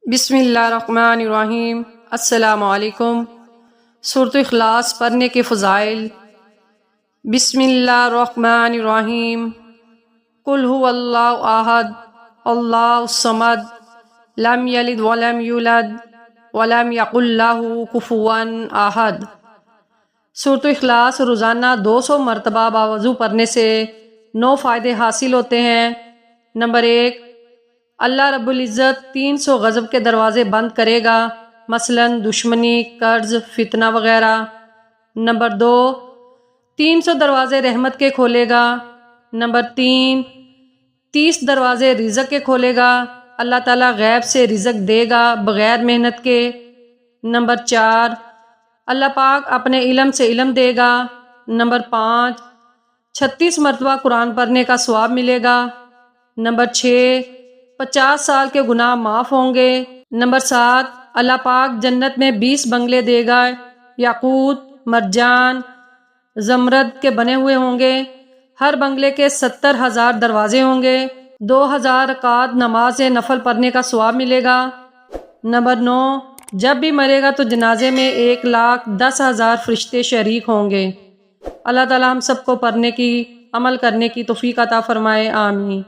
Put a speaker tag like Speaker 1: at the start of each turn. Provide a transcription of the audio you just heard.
Speaker 1: بسم اللہ الرحمن الرحیم۔ السلام علیکم۔ سورۃ اخلاص پڑھنے کے فضائل۔ بسم اللہ الرحمن الرحیم۔ قل هو اللہ احد اللہ الصمد لم یلد ولم یولد ولم یکن لہ کفوا احد۔ سورۃ اخلاص روزانہ 200 مرتبہ باوضو پڑھنے سے 9 فائدے حاصل ہوتے ہیں۔ نمبر 1، اللہ رب العزت 300 غضب کے دروازے بند کرے گا، مثلا دشمنی، قرض، فتنہ وغیرہ۔ نمبر 2، 300 دروازے رحمت کے کھولے گا۔ نمبر 3، 30 دروازے رزق کے کھولے گا، اللہ تعالیٰ غیب سے رزق دے گا بغیر محنت کے۔ نمبر 4، اللہ پاک اپنے علم سے علم دے گا۔ نمبر 5، 36 مرتبہ قرآن پڑھنے کا ثواب ملے گا۔ نمبر 6، 50 سال کے گناہ معاف ہوں گے۔ نمبر 7، اللہ پاک جنت میں 20 بنگلے دے گا، یاقوت، مرجان، زمرد کے بنے ہوئے ہوں گے۔ ہر بنگلے کے 70,000 دروازے ہوں گے۔ 2000 رکعت نماز نفل پڑھنے کا ثواب ملے گا۔ نمبر 9، جب بھی مرے گا تو جنازے میں 1,10,000 فرشتے شریک ہوں گے۔ اللہ تعالیٰ ہم سب کو پڑھنے کی، عمل کرنے کی توفیق عطا فرمائے، آمین۔